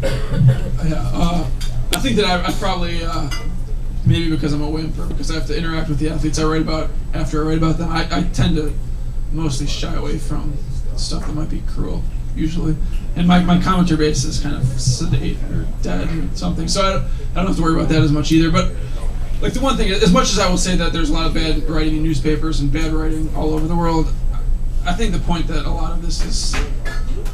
I think that I probably, maybe because I'm a wimp or because I have to interact with the athletes I write about, after I write about them, I tend to mostly shy away from stuff that might be cruel, usually. And my commenter base is kind of sedate or dead or something, so I don't have to worry about that as much either. But like the one thing, as much as I will say that there's a lot of bad writing in newspapers and bad writing all over the world, I think the point that a lot of this is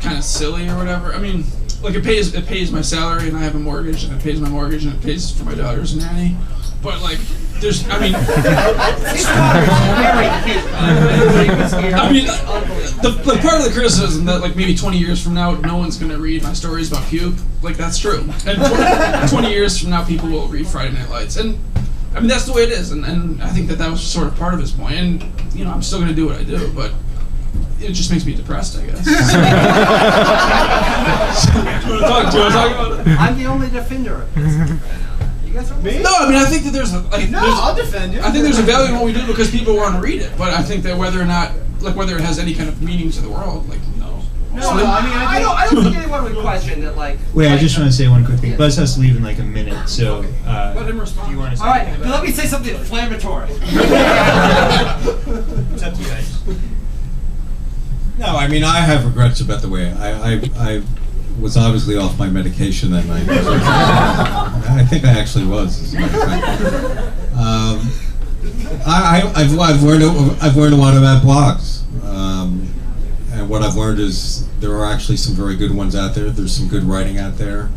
kind of silly or whatever. I mean, like it pays my salary and I have a mortgage and it pays my mortgage and it pays for my daughter's nanny. But like, there's, I mean, the part of the criticism that like maybe 20 years from now no one's gonna read my stories about puke, like that's true. And 20 years from now people will read Friday Night Lights, and I mean that's the way it is. And I think that was sort of part of his point. And you know, I'm still gonna do what I do, but it just makes me depressed, I guess. Do you want to talk about it? I'm the only defender of this. You guys are me? No, I mean I think that there's I'll defend you. I think there's a value in what we do because people want to read it. But I think that whether or not, like whether it has any kind of meaning to the world, like no. No, I mean I don't think anyone would question that. Like, wait, I just want to say one quick thing. Buzz has to leave in like a minute, so let him respond. do you want to say? All right, but let me say something inflammatory. It's up to you guys. No, I mean, I have regrets about the way I was obviously off my medication that night. I think I actually was, as a matter of fact. I've learned a lot about blogs, and what I've learned is there are actually some very good ones out there. There's some good writing out there.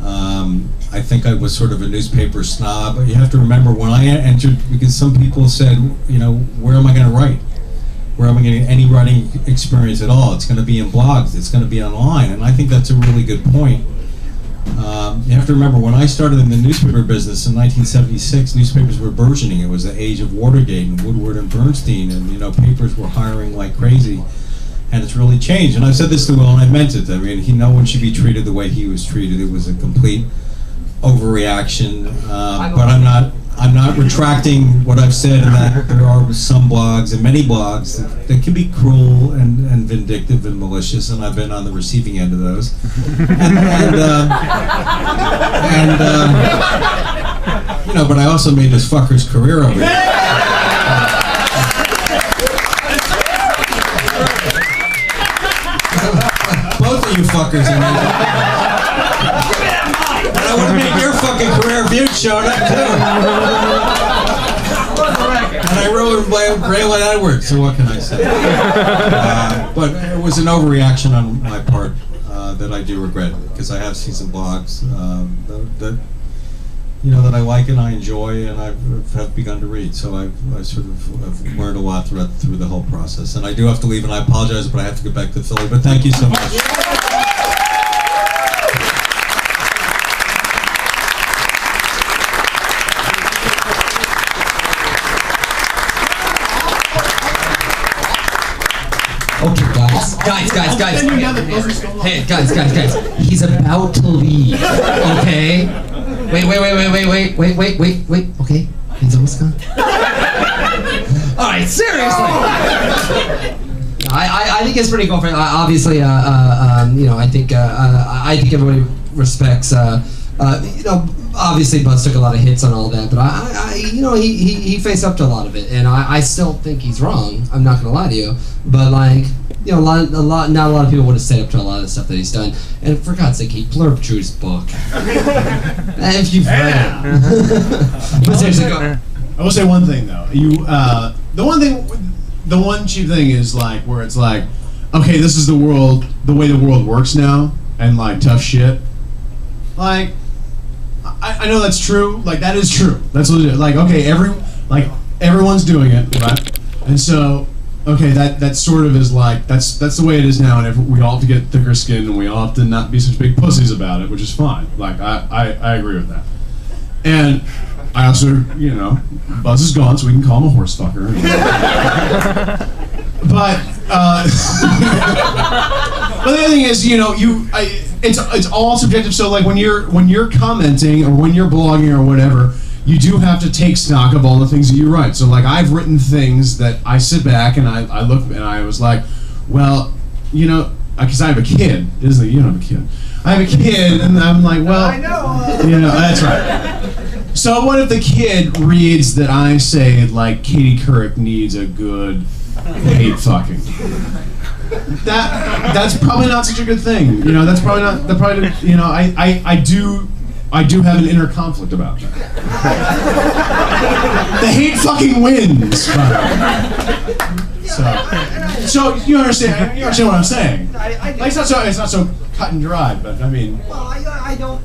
I think I was sort of a newspaper snob. But you have to remember when I entered, because some people said, you know, where am I going to write? Where am I getting any writing experience at all? It's going to be in blogs. It's going to be online, and I think that's a really good point. You have to remember when I started in the newspaper business in 1976, newspapers were burgeoning. It was the age of Watergate and Woodward and Bernstein, and you know papers were hiring like crazy, and it's really changed. And I've said this to Will, and I meant it. I mean, no one should be treated the way he was treated. It was a complete overreaction. But I'm not retracting what I've said, in that there are some blogs and many blogs that can be cruel and vindictive and malicious, and I've been on the receiving end of those. You know, but I also made this fucker's career over here. Both of you fuckers. I would have made your fucking career if you'd shown up too. And I wrote and blamed Braylon Edwards, so what can I say? But it was an overreaction on my part that I do regret, because I have seen some blogs that you know that I like and I enjoy and I have begun to read. So I sort of have learned a lot through the whole process. And I do have to leave, and I apologize, but I have to get back to Philly. But thank you so much. Okay, guys. Hey, guys. He's about to leave. Okay. Wait. Okay, he's almost gone. All right, seriously. I think it's pretty cool. Obviously, you know, I think everybody respects. You know, obviously Buzz took a lot of hits on all that, but you know, he faced up to a lot of it, and I still think he's wrong. I'm not gonna lie to you, but like, you know, not a lot of people would have stayed up to a lot of the stuff that he's done. And for God's sake, he blurbed Drew's book. If you've read it. But seriously, go. I will say one thing though. The one cheap thing is like where it's like, okay, this is the world, the way the world works now, and like tough shit. Like, I know that's true. Like that is true. That's legit. Like okay, everyone's doing it, right? And so okay, that sort of is like that's the way it is now, and we all have to get thicker skin, and we all have to not be such big pussies about it, which is fine. Like I agree with that. And I also, you know, Buzz is gone, so we can call him a horse fucker. But but the other thing is, you know, it's all subjective. So like when you're commenting or when you're blogging or whatever, you do have to take stock of all the things that you write. So like I've written things that I sit back and I look and I was like, well, you know, because I have a kid, you don't have a kid. I I have a kid, and I'm like, well, I know. that's right. So what if the kid reads that I say like Katie Couric needs a good hate fucking? That's probably not such a good thing. That's probably not. I do have an inner conflict about that. The hate fucking wins. So you understand what I'm saying? I Like, it's not so cut and dry, but I mean. Well, I don't.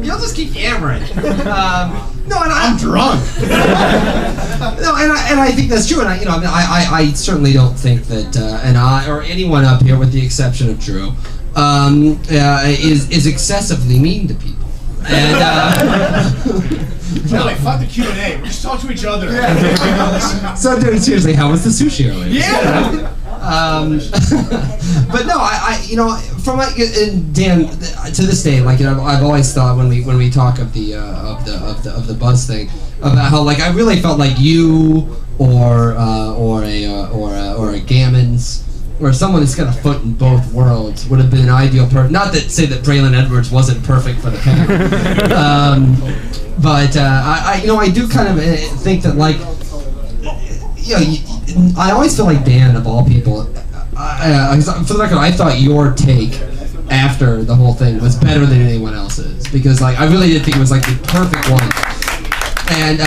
You'll just keep yammering. No, and I'm drunk. No, and I think that's true. And I certainly don't think that and I or anyone up here, with the exception of Drew, is excessively mean to people. And Really, fuck the Q&A. We just talk to each other. so, dude, seriously, how was the sushi earlier? Yeah. But no, from and Dan, to this day, like I've always thought when we talk of the buzz thing, about how like I really felt like you or a Gammons or someone that's got a foot in both worlds would have been an ideal person. Not that say that Braylon Edwards wasn't perfect for the pen, but I do kind of think that like. I always feel like Dan, of all people, for the record, I thought your take after the whole thing was better than anyone else's, because like I really did think it was like the perfect one, and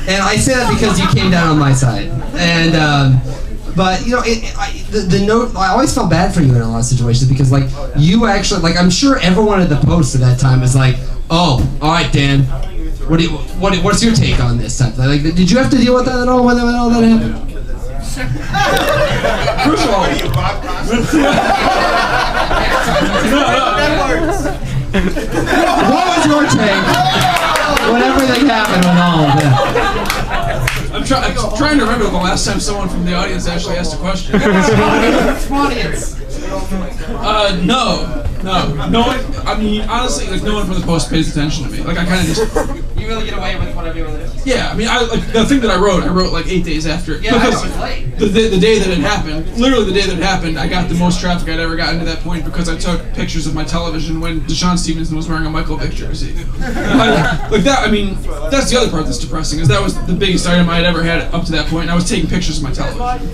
and I say that because you came down on my side, and but the note, I always felt bad for you in a lot of situations, because like you actually, like I'm sure everyone at the post at that time was like, oh, all right, Dan. What's your take on this type of thing? Like, did you have to deal with that at all when all that happened? First of all, what was your take when everything happened and all of that? I'm trying to remember the last time someone from the audience actually asked a question. Audience. No one. I mean, honestly, like no one from the post pays attention to me. Like I kind of just. You really get away with whatever you want to do. Yeah, I mean, the thing that I wrote like 8 days after. Yeah, I know, it's late. The day that it happened, literally the day that it happened, I got the most traffic I'd ever gotten to that point because I took pictures of my television when Deshaun Stevenson was wearing a Michael Vick jersey. Like that. I mean, that's the other part that's depressing, is that was the biggest item I had ever had up to that point, and I was taking pictures of my television.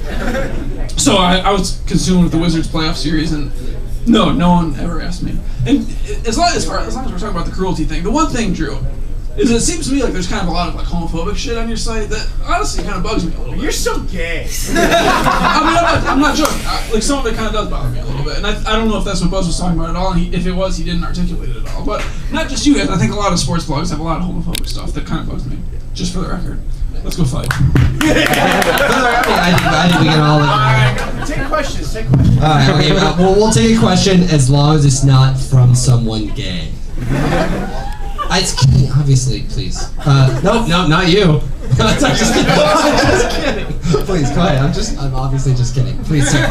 So I was consumed with the Wizards playoff series, and no one ever asked me. And as long as we're talking about the cruelty thing, the one thing, Drew, is it seems to me like there's kind of a lot of like homophobic shit on your site that honestly kind of bugs me a little bit. You're so gay. I mean, I'm not joking. Like some of it kind of does bother me a little bit, and I don't know if that's what Buzz was talking about at all. And if it was, he didn't articulate it at all. But not just you guys. I think a lot of sports blogs have a lot of homophobic stuff that kind of bugs me. Just for the record, let's go fight. I think we can all. Take questions. All right. Okay. We'll take a question as long as it's not from someone gay. It's kidding, obviously, please. No, not you. I'm just kidding. Please, go ahead. I'm obviously just kidding. Please, sir.